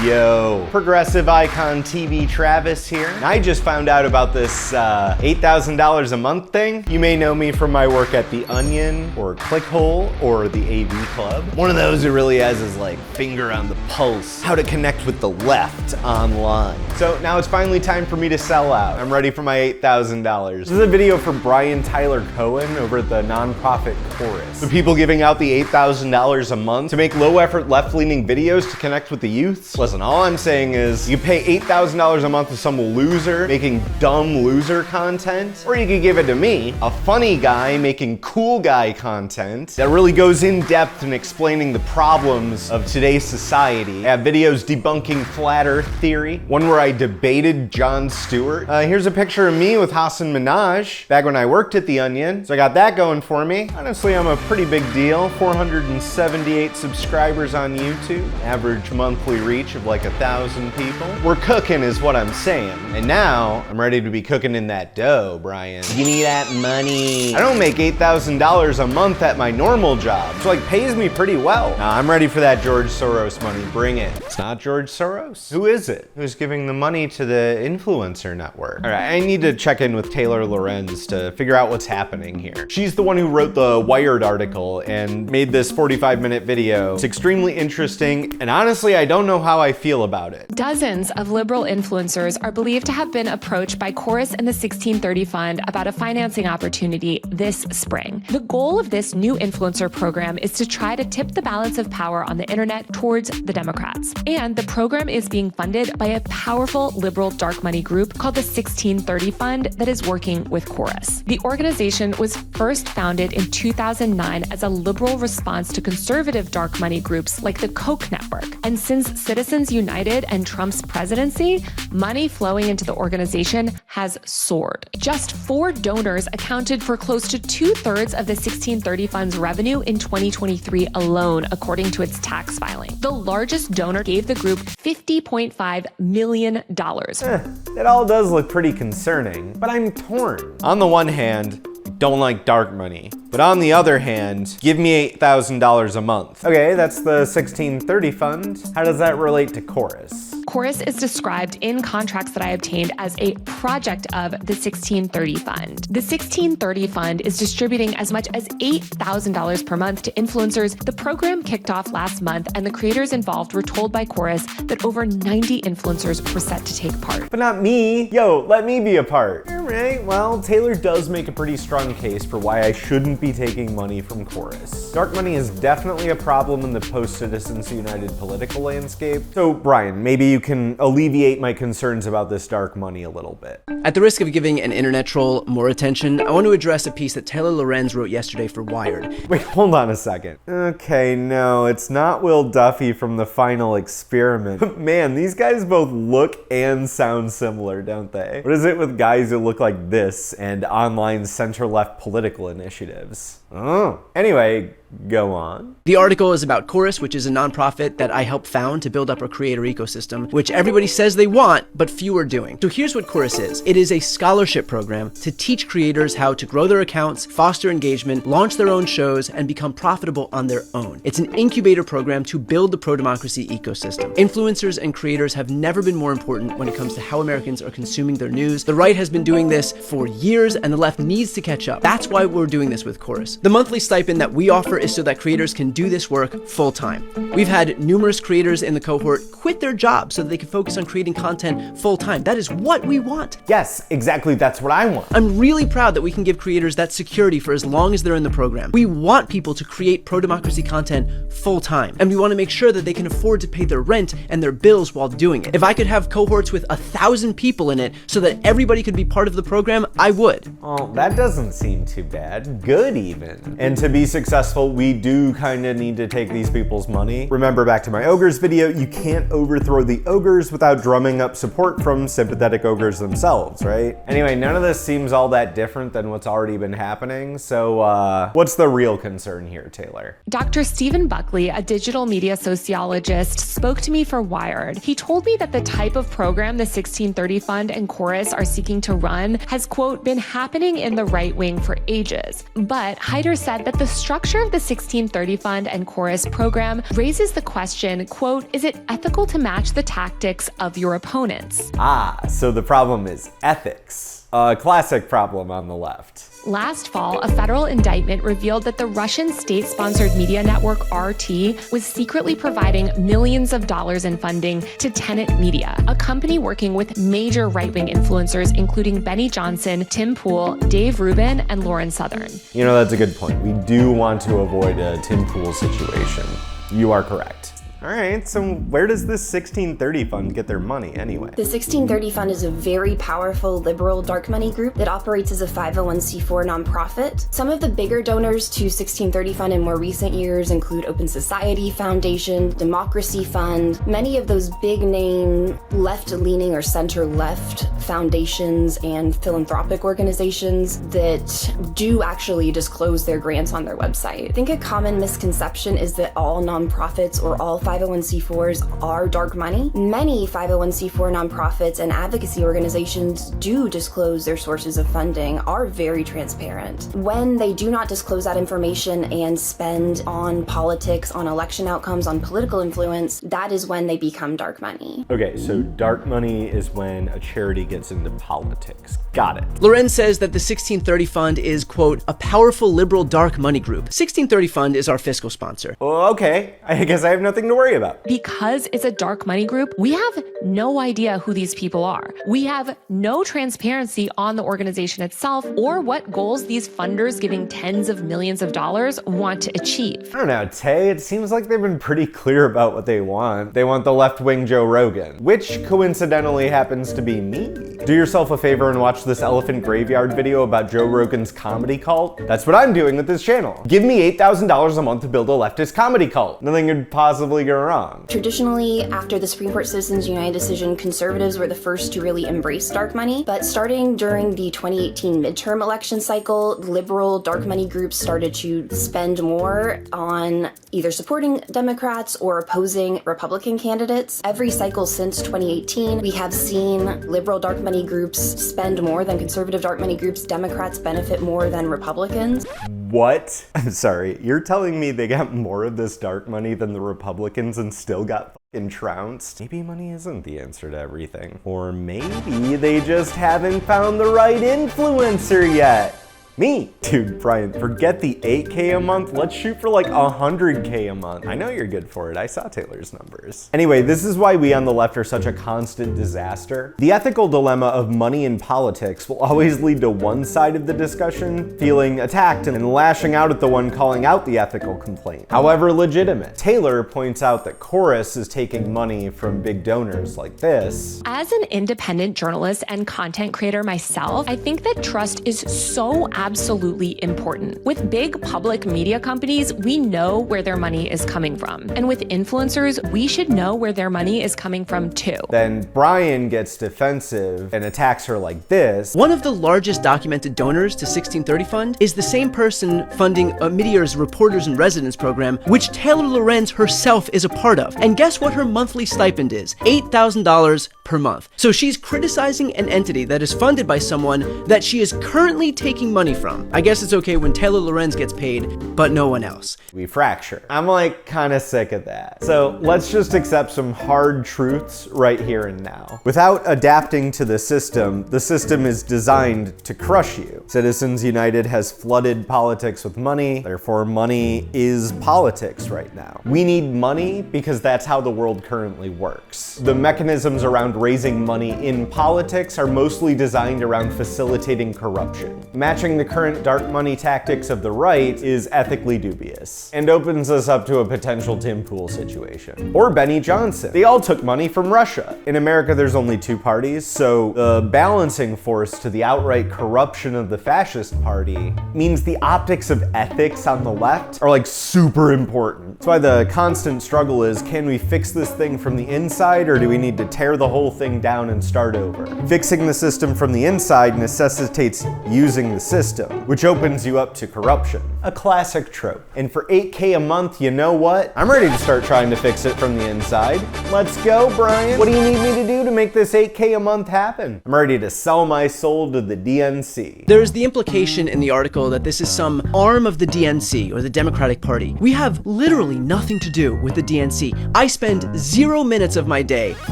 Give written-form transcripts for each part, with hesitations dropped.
Yooo Progressive Icon TVTravis here. And I just found out about this $8,000 a month thing. You may know me from my work at The Onion or Clickhole or the AV Club. One of those who really has his finger on the pulse, how to connect with the left online. So now it's finally time for me to sell out. I'm ready for my $8,000. This is a video for Brian Tyler Cohen over at the nonprofit Chorus. The people giving out the $8,000 a month to make low-effort left-leaning videos to connect with the youths. Listen, all I'm saying is you pay $8,000 a month to some loser making dumb loser content, or you could give it to me, a funny guy making cool guy content that really goes in depth in explaining the problems of today's society. I have videos debunking flat earth theory, one where I debated Jon Stewart. Here's a picture of me with Hassan Minhaj back when I worked at The Onion, so I got that going for me. Honestly, I'm a pretty big deal. 478 subscribers on YouTube, average monthly reach of 1,000 people. We're cooking is what I'm saying. And now I'm ready to be cooking in that dough, Brian. Give me that money. I don't make $8,000 a month at my normal job, so pays me pretty well. Nah, I'm ready for that George Soros money. Bring it. It's not George Soros. Who is it? Who's giving the money to the influencer network? All right, I need to check in with Taylor Lorenz to figure out what's happening here. She's the one who wrote the Wired article and made this 45-minute video. It's extremely interesting, and honestly, I don't know how I feel about it. Dozens of liberal influencers are believed to have been approached by Chorus and the 1630 Fund about a financing opportunity this spring. The goal of this new influencer program is to try to tip the balance of power on the internet towards the Democrats. And the program is being funded by a powerful liberal dark money group called the 1630 Fund that is working with Chorus. The organization was first founded in 2009 as a liberal response to conservative dark money groups like the Koch network. And since Citizens United and Trump's presidency, money flowing into the organization has soared. Just 4 donors accounted for close to 2/3 of the 1630 Fund's revenue in 2023 alone, according to its tax filing. The largest donor gave the group $50.5 million. It all does look pretty concerning, but I'm torn. On the one hand, don't like dark money. But on the other hand, give me $8,000 a month. Okay, that's the 1630 Fund. How does that relate to Chorus? Chorus is described in contracts that I obtained as a project of the 1630 Fund. The 1630 Fund is distributing as much as $8,000 per month to influencers. The program kicked off last month, and the creators involved were told by Chorus that over 90 influencers were set to take part. But not me. Yo, let me be a part. All right, well, Taylor does make a pretty strong case for why I shouldn't be taking money from Chorus. Dark money is definitely a problem in the post-Citizens United political landscape. So, Brian, maybe you can alleviate my concerns about this dark money a little bit. At the risk of giving an internet troll more attention, I want to address a piece that Taylor Lorenz wrote yesterday for Wired. Wait, hold on a second. Okay, no, it's not Will Duffy from The Final Experiment. Man, these guys both look and sound similar, don't they? What is it with guys who look like this and online center-left political initiatives? Oh. Anyway, go on. The article is about Chorus, which is a nonprofit that I helped found to build up a creator ecosystem, which everybody says they want, but few are doing. So here's what Chorus is. It is a scholarship program to teach creators how to grow their accounts, foster engagement, launch their own shows, and become profitable on their own. It's an incubator program to build the pro-democracy ecosystem. Influencers and creators have never been more important when it comes to how Americans are consuming their news. The right has been doing this for years, and the left needs to catch up. That's why we're doing this with Chorus. The monthly stipend that we offer is so that creators can do this work full-time. We've had numerous creators in the cohort quit their jobs so that they can focus on creating content full-time. That is what we want. Yes, exactly, that's what I want. I'm really proud that we can give creators that security for as long as they're in the program. We want people to create pro-democracy content full-time, and we want to make sure that they can afford to pay their rent and their bills while doing it. If I could have cohorts with 1,000 people in it so that everybody could be part of the program, I would. Oh, that doesn't seem too bad. Good, even. And to be successful, we do kind of need to take these people's money. Remember back to my ogres video, you can't overthrow the ogres without drumming up support from sympathetic ogres themselves, right? Anyway, none of this seems all that different than what's already been happening. So what's the real concern here, Taylor? Dr. Stephen Buckley, a digital media sociologist, spoke to me for Wired. He told me that the type of program the 1630 Fund and Chorus are seeking to run has, quote, been happening in the right wing for ages, but writer said that the structure of the 1630 Fund and Chorus program raises the question, quote, is it ethical to match the tactics of your opponents? Ah, so the problem is ethics. A classic problem on the left. Last fall, a federal indictment revealed that the Russian state-sponsored media network RT was secretly providing millions of dollars in funding to Tenet Media, a company working with major right-wing influencers including Benny Johnson, Tim Pool, Dave Rubin, and Lauren Southern. You know, that's a good point. We do want to avoid a Tim Pool situation. You are correct. All right, so where does this 1630 Fund get their money anyway? The 1630 Fund is a very powerful liberal dark money group that operates as a 501c4 nonprofit. Some of the bigger donors to 1630 Fund in more recent years include Open Society Foundation, Democracy Fund, many of those big name left-leaning or center-left foundations and philanthropic organizations that do actually disclose their grants on their website. I think a common misconception is that all nonprofits or all 501c4s are dark money. Many 501c4 nonprofits and advocacy organizations do disclose their sources of funding, are very transparent. When they do not disclose that information and spend on politics, on election outcomes, on political influence, that is when they become dark money. Okay, so dark money is when a charity gets into politics. Got it. Lorenz says that the 1630 Fund is, quote, a powerful liberal dark money group. 1630 Fund is our fiscal sponsor. Well, okay, I guess I have nothing to worry about. Because it's a dark money group, we have no idea who these people are. We have no transparency on the organization itself or what goals these funders giving tens of millions of dollars want to achieve. I don't know, Tay, it seems like they've been pretty clear about what they want. They want the left-wing Joe Rogan, which coincidentally happens to be me. Do yourself a favor and watch this elephant graveyard video about Joe Rogan's comedy cult. That's what I'm doing with this channel. Give me $8,000 a month to build a leftist comedy cult. Nothing could possibly go wrong. Traditionally, after the Supreme Court Citizens United decision, conservatives were the first to really embrace dark money. But starting during the 2018 midterm election cycle, liberal dark money groups started to spend more on either supporting Democrats or opposing Republican candidates. Every cycle since 2018, we have seen liberal dark money groups spend more than conservative dark money groups. Democrats benefit more than Republicans. What? I'm sorry, you're telling me they got more of this dark money than the Republicans and still got fucking trounced? Maybe money isn't the answer to everything. Or maybe they just haven't found the right influencer yet. Me. Dude, Brian, forget the 8K a month. Let's shoot for like 100K a month. I know you're good for it. I saw Taylor's numbers. Anyway, this is why we on the left are such a constant disaster. The ethical dilemma of money in politics will always lead to one side of the discussion feeling attacked and lashing out at the one calling out the ethical complaint, however legitimate. Taylor points out that Chorus is taking money from big donors like this. As an independent journalist and content creator myself, I think that trust is so absolutely important. With big public media companies, we know where their money is coming from. And with influencers, we should know where their money is coming from too. Then Brian gets defensive and attacks her like this. One of the largest documented donors to 1630 Fund is the same person funding Meteor's Reporters in Residence program, which Taylor Lorenz herself is a part of. And guess what her monthly stipend is? $8,000 per month. So she's criticizing an entity that is funded by someone that she is currently taking money from. I guess it's okay when Taylor Lorenz gets paid, but no one else. We fracture. I'm like kind of sick of that. So let's just accept some hard truths right here and now. Without adapting to the system is designed to crush you. Citizens United has flooded politics with money, therefore money is politics right now. We need money because that's how the world currently works. The mechanisms around raising money in politics are mostly designed around facilitating corruption. Matching the current dark money tactics of the right is ethically dubious and opens us up to a potential Tim Pool situation. Or Benny Johnson. They all took money from Russia. In America, there's only two parties, so the balancing force to the outright corruption of the fascist party means the optics of ethics on the left are like super important. That's why the constant struggle is, can we fix this thing from the inside or do we need to tear the whole thing down and start over? Fixing the system from the inside necessitates using the system, which opens you up to corruption. A classic trope. And for $8K a month, you know what? I'm ready to start trying to fix it from the inside. Let's go, Brian. What do you need me to do to make this $8K a month happen? I'm ready to sell my soul to the DNC. There's the implication in the article that this is some arm of the DNC, or the Democratic Party. We have literally nothing to do with the DNC. I spend 0 minutes of my day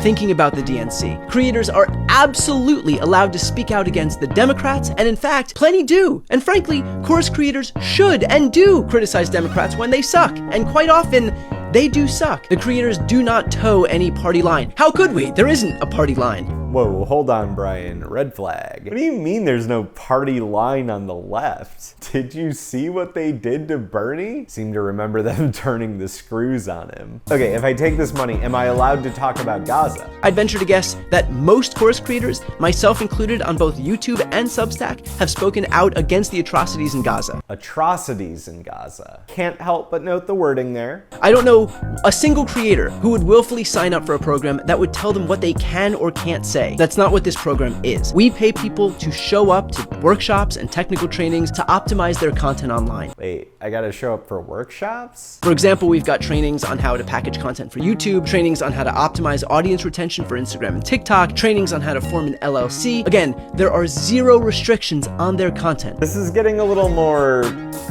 thinking about the DNC. Creators are absolutely allowed to speak out against the Democrats, and in fact, plenty do. And frankly, course creators should and do criticize Democrats when they suck, and quite often, they do suck. The creators do not toe any party line. How could we? There isn't a party line. Whoa, hold on, Brian. Red flag. What do you mean there's no party line on the left? Did you see what they did to Bernie? Seem to remember them turning the screws on him. Okay, if I take this money, am I allowed to talk about Gaza? I'd venture to guess that most course creators, myself included on both YouTube and Substack, have spoken out against the atrocities in Gaza. Atrocities in Gaza. Can't help but note the wording there. I don't know a single creator who would willfully sign up for a program that would tell them what they can or can't say. That's not what this program is. We pay people to show up to workshops and technical trainings to optimize their content online. Wait, I gotta show up for workshops? For example, we've got trainings on how to package content for YouTube, trainings on how to optimize audience retention for Instagram and TikTok, trainings on how to form an LLC. Again, there are 0 restrictions on their content. This is getting a little more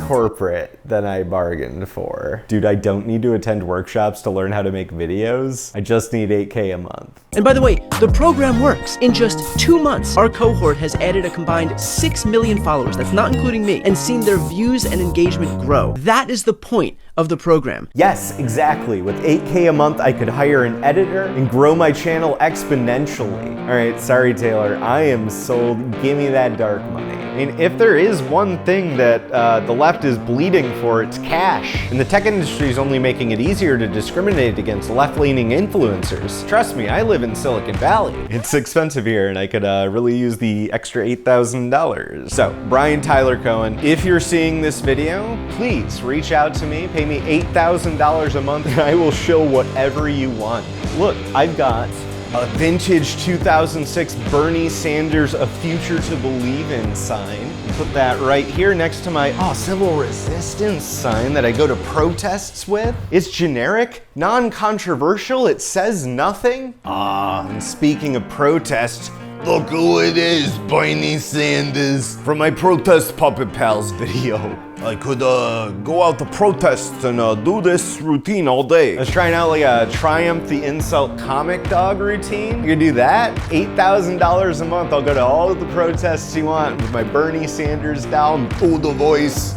corporate than I bargained for. Dude, I don't need to attend workshops to learn how to make videos. I just need $8K a month. And by the way, the program works. In just 2 months, our cohort has added a combined 6 million followers, that's not including me, and seen their views and engagement grow. That is the point of the program. Yes, exactly. With $8K a month, I could hire an editor and grow my channel exponentially. All right, sorry, Taylor, I am sold. Give me that dark money. I mean, if there is one thing that the left is bleeding for, it's cash. And the tech industry is only making it easier to discriminate against left-leaning influencers. Trust me, I live in Silicon Valley. It's expensive here, and I could really use the extra $8,000. So, Brian Tyler Cohen, if you're seeing this video, please reach out to me, pay me $8,000 a month, and I will show whatever you want. Look, I've got a vintage 2006 Bernie Sanders A Future to Believe In sign. Put that right here next to my civil resistance sign that I go to protests with. It's generic, non-controversial, it says nothing. And speaking of protests, look who it is, Bernie Sanders. From my Protest Puppet Pals video. I could go out to protests and do this routine all day. I was trying out like a Triumph the Insult Comic Dog routine. You could do that. $8,000 a month. I'll go to all of the protests you want with my Bernie Sanders down, pull the voice,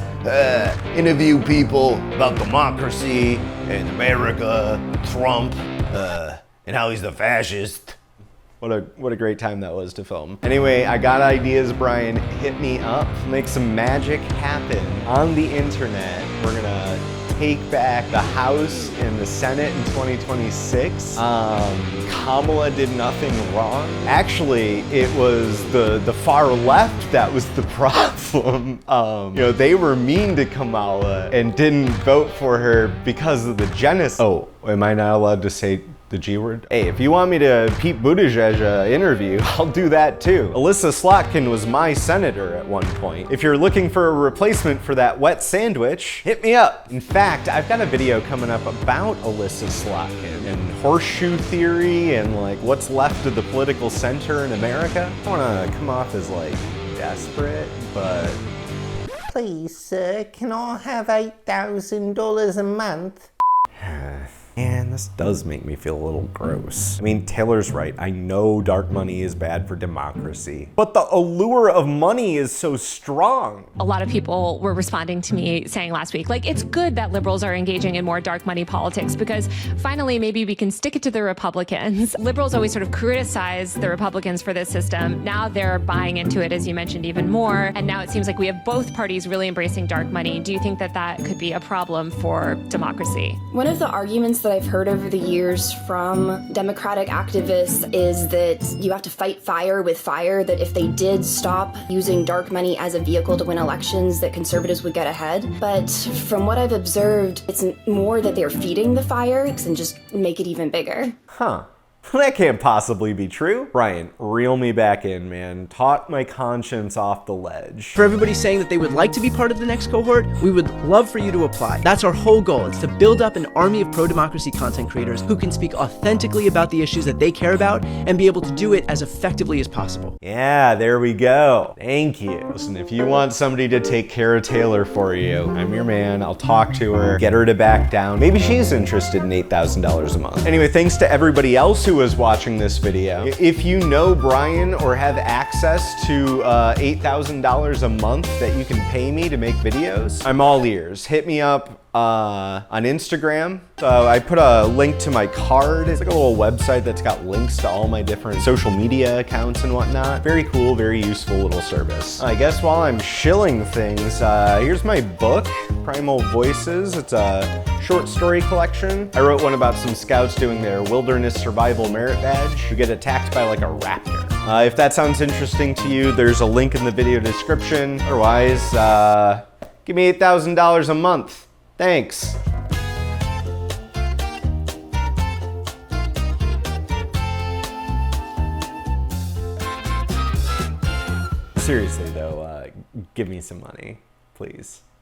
interview people about democracy and America, Trump, and how he's the fascist. What a great time that was to film. Anyway, I got ideas, Brian. Hit me up. Make some magic happen on the internet. We're gonna take back the House and the Senate in 2026. Kamala did nothing wrong. Actually, it was the far left that was the problem. They were mean to Kamala and didn't vote for her because of the genocide. Oh, am I not allowed to say the G word? Hey, if you want me to Pete Buttigieg interview, I'll do that too. Alyssa Slotkin was my senator at one point. If you're looking for a replacement for that wet sandwich, hit me up. In fact, I've got a video coming up about Alyssa Slotkin and horseshoe theory and like what's left of the political center in America. I don't wanna come off as like desperate, but please, sir, can I have $8,000 a month? And this does make me feel a little gross. I mean, Taylor's right. I know dark money is bad for democracy, but the allure of money is so strong. A lot of people were responding to me saying last week, like, it's good that liberals are engaging in more dark money politics because finally maybe we can stick it to the Republicans. Liberals always sort of criticize the Republicans for this system. Now they're buying into it, as you mentioned, even more. And now it seems like we have both parties really embracing dark money. Do you think that that could be a problem for democracy? One of the arguments that I've heard over the years from Democratic activists is that you have to fight fire with fire, that if they did stop using dark money as a vehicle to win elections, that conservatives would get ahead. But from what I've observed, it's more that they're feeding the fire and just make it even bigger. Huh. That can't possibly be true. Brian, reel me back in, man. Talk my conscience off the ledge. For everybody saying that they would like to be part of the next cohort, we would love for you to apply. That's our whole goal. It's to build up an army of pro-democracy content creators who can speak authentically about the issues that they care about and be able to do it as effectively as possible. Yeah, there we go. Thank you. Listen, if you want somebody to take care of Taylor for you, I'm your man. I'll talk to her, get her to back down. Maybe she's interested in $8,000 a month. Anyway, thanks to everybody else who was watching this video. If you know Brian or have access to $8,000 a month that you can pay me to make videos, I'm all ears. Hit me up on Instagram. I put a link to my card. It's like a little website that's got links to all my different social media accounts and whatnot. Very cool, very useful little service. I guess while I'm shilling things, here's my book, Primal Voices. It's a short story collection. I wrote one about some scouts doing their wilderness survival merit badge who get attacked by like a raptor. If that sounds interesting to you, there's a link in the video description. Otherwise, give me $8,000 a month. Thanks. Seriously though, give me some money, please.